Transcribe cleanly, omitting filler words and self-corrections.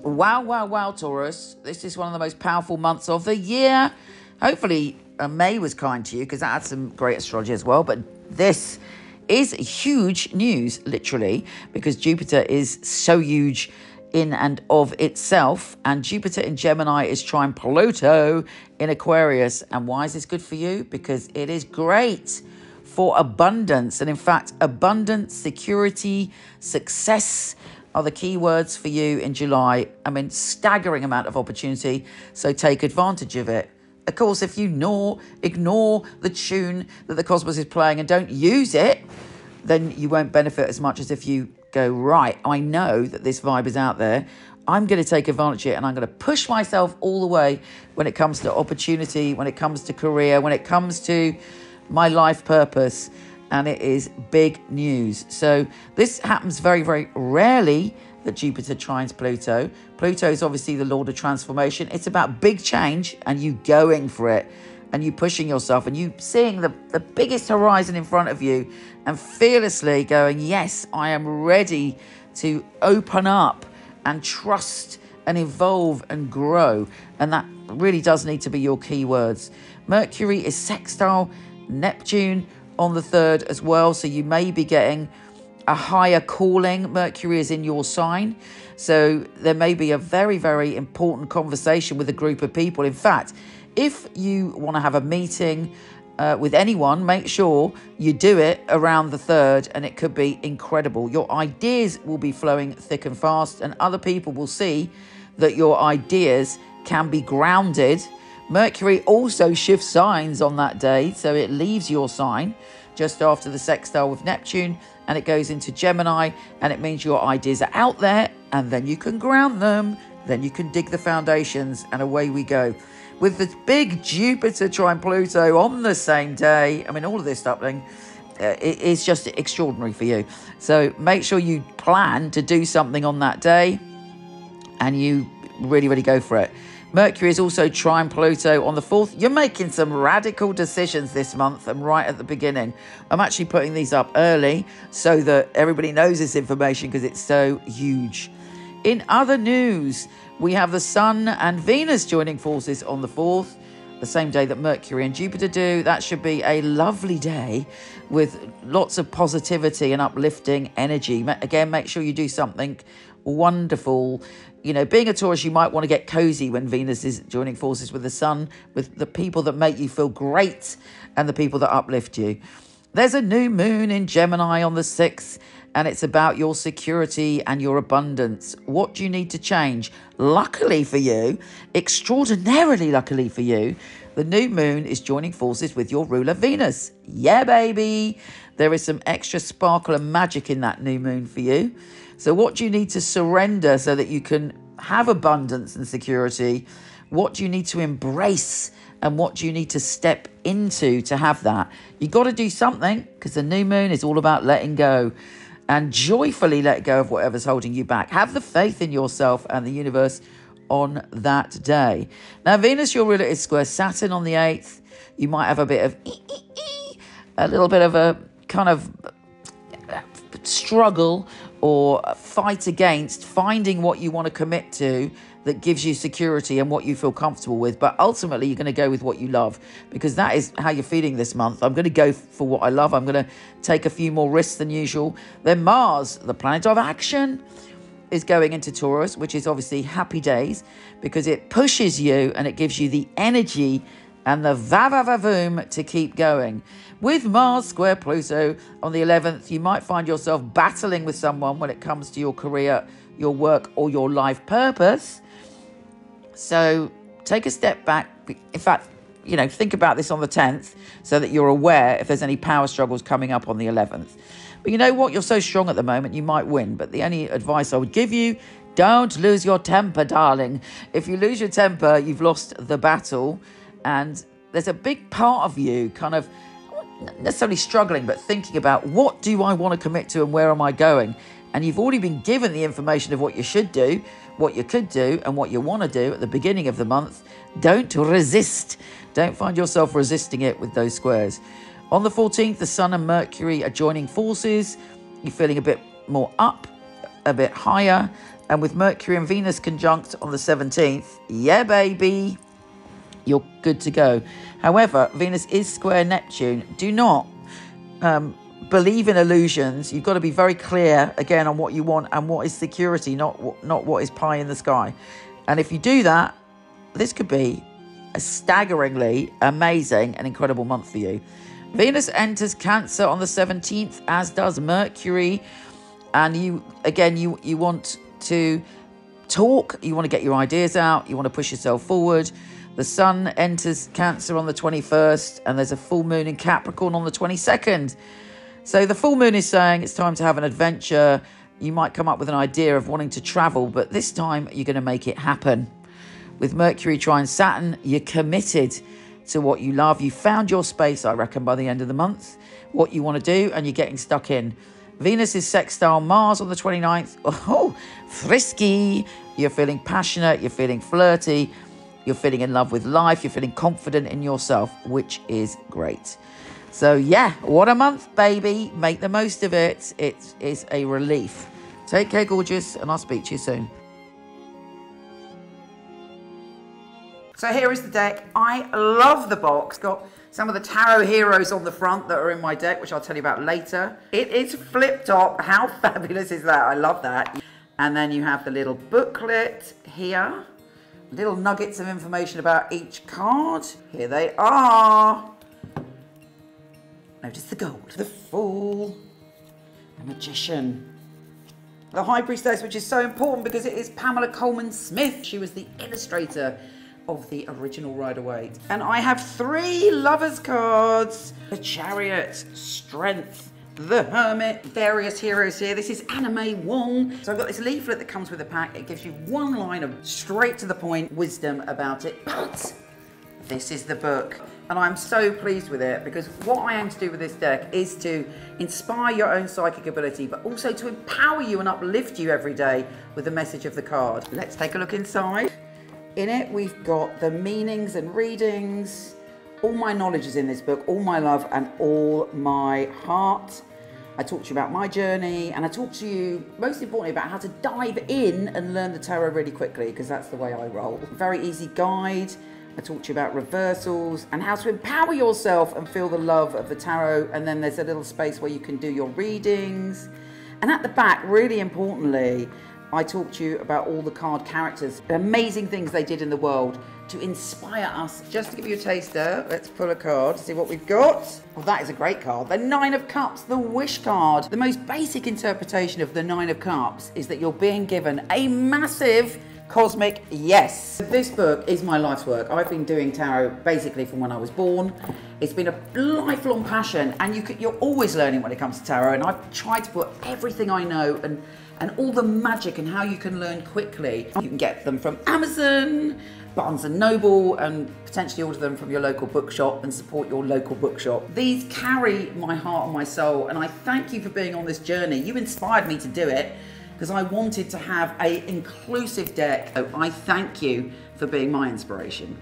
Wow, wow, wow, Taurus. This is one of the most powerful months of the year. Hopefully, May was kind to you because that had some great astrology as well. But this is huge news, literally, because Jupiter is so huge in and of itself. And Jupiter in Gemini is trine Pluto in Aquarius. And why is this good for you? Because it is great for abundance. And in fact, abundance, security, success are the key words for you in July. I mean, staggering amount of opportunity. So take advantage of it. Of course, if you ignore the tune that the cosmos is playing and don't use it, then you won't benefit as much as if you go, right, I know that this vibe is out there. I'm going to take advantage of it and I'm going to push myself all the way when it comes to opportunity, when it comes to career, when it comes to my life purpose. And it is big news. So this happens very, very rarely that Jupiter trines Pluto. Pluto is obviously the lord of transformation. It's about big change and you going for it and you pushing yourself and you seeing the biggest horizon in front of you and fearlessly going, yes, I am ready to open up and trust and evolve and grow. And that really does need to be your key words. Mercury is sextile Neptune on the 3rd as well. So you may be getting a higher calling. Mercury is in your sign. So there may be a very, very important conversation with a group of people. In fact, if you want to have a meeting with anyone, make sure you do it around the 3rd and it could be incredible. Your ideas will be flowing thick and fast and other people will see that your ideas can be grounded. Mercury also shifts signs on that day, so it leaves your sign just after the sextile with Neptune and it goes into Gemini, and it means your ideas are out there and then you can ground them, then you can dig the foundations and away we go. With the big Jupiter trine Pluto on the same day, I mean, all of this happening, it is just extraordinary for you. So make sure you plan to do something on that day and you really, really go for it. Mercury is also trine Pluto on the 4th. You're making some radical decisions this month and right at the beginning. I'm actually putting these up early so that everybody knows this information because it's so huge. In other news, we have the Sun and Venus joining forces on the 4th, the same day that Mercury and Jupiter do. That should be a lovely day with lots of positivity and uplifting energy. Again, make sure you do something wonderful. You know, being a Taurus, you might want to get cozy when Venus is joining forces with the Sun, with the people that make you feel great and the people that uplift you. There's a new moon in Gemini on the 6th, and it's about your security and your abundance. What do you need to change? Luckily for you, extraordinarily luckily for you, the new moon is joining forces with your ruler Venus. Yeah, baby. There is some extra sparkle and magic in that new moon for you. So what do you need to surrender so that you can have abundance and security? What do you need to embrace? And what do you need to step into to have that? You got to do something because the new moon is all about letting go and joyfully let go of whatever's holding you back. Have the faith in yourself and the universe on that day. Now, Venus, your ruler, is square Saturn on the 8th. You might have a bit of a little bit of a kind of struggle or fight against finding what you want to commit to that gives you security and what you feel comfortable with. But ultimately, you're going to go with what you love because that is how you're feeling this month. I'm going to go for what I love. I'm going to take a few more risks than usual. Then Mars, the planet of action, is going into Taurus, which is obviously happy days because it pushes you and it gives you the energy and the va-va-va-voom to keep going. With Mars square Pluto on the 11th, you might find yourself battling with someone when it comes to your career, your work, or your life purpose. So take a step back. In fact, you know, think about this on the 10th so that you're aware if there's any power struggles coming up on the 11th. But you know what? You're so strong at the moment, you might win. But the only advice I would give you, don't lose your temper, darling. If you lose your temper, you've lost the battle. And there's a big part of you kind of not necessarily struggling, but thinking about what do I want to commit to and where am I going? And you've already been given the information of what you should do, what you could do, and what you want to do at the beginning of the month. Don't resist. Don't find yourself resisting it with those squares. On the 14th, the Sun and Mercury are joining forces. You're feeling a bit more up, a bit higher. And with Mercury and Venus conjunct on the 17th, yeah, baby, you're good to go. However, Venus is square Neptune. Do not believe in illusions. You've got to be very clear, again, on what you want and what is security, not what is pie in the sky. And if you do that, this could be a staggeringly amazing and incredible month for you. Venus enters Cancer on the 17th, as does Mercury. And you want to talk, you want to get your ideas out, you want to push yourself forward. The Sun enters Cancer on the 21st, and there's a full moon in Capricorn on the 22nd. So the full moon is saying it's time to have an adventure. You might come up with an idea of wanting to travel, but this time you're going to make it happen. With Mercury trine Saturn, you're committed to what you love. You found your space, I reckon, by the end of the month, what you want to do, and you're getting stuck in. Venus is sextile Mars on the 29th. Oh, frisky. You're feeling passionate. You're feeling flirty. You're feeling in love with life. You're feeling confident in yourself, which is great. So, yeah, what a month, baby. Make the most of it. It is a relief. Take care, gorgeous, and I'll speak to you soon. So here is the deck. I love the box. Got some of the tarot heroes on the front that are in my deck, which I'll tell you about later. It is flip top. How fabulous is that? I love that. And then you have the little booklet here. Little nuggets of information about each card. Here they are. Notice the gold. The Fool. The Magician. The High Priestess, which is so important because it is Pamela Coleman Smith. She was the illustrator of the original Rider-Waite. And I have 3 Lovers cards. The Chariot, Strength, the Hermit, various heroes here. This is Anna May Wong. So I've got this leaflet that comes with the pack. It gives you one line of straight to the point wisdom about it. But this is the book. And I'm so pleased with it because what I aim to do with this deck is to inspire your own psychic ability, but also to empower you and uplift you every day with the message of the card. Let's take a look inside. In it, we've got the meanings and readings. All my knowledge is in this book, all my love and all my heart. I talk to you about my journey, and I talk to you, most importantly, about how to dive in and learn the tarot really quickly, because that's the way I roll. Very easy guide. I talk to you about reversals and how to empower yourself and feel the love of the tarot. And then there's a little space where you can do your readings. And at the back, really importantly, I talk to you about all the card characters, the amazing things they did in the world to inspire us. Just to give you a taster, let's pull a card, see what we've got. Well, that is a great card. The 9 of Cups, the Wish card. The most basic interpretation of the 9 of Cups is that you're being given a massive cosmic yes. This book is my life's work. I've been doing tarot basically from when I was born. It's been a lifelong passion, and you're always learning when it comes to tarot, and I've tried to put everything I know and all the magic and how you can learn quickly. You can get them from Amazon, Barnes & Noble, and potentially order them from your local bookshop and support your local bookshop. These carry my heart and my soul, and I thank you for being on this journey. You inspired me to do it because I wanted to have an inclusive deck. So I thank you for being my inspiration.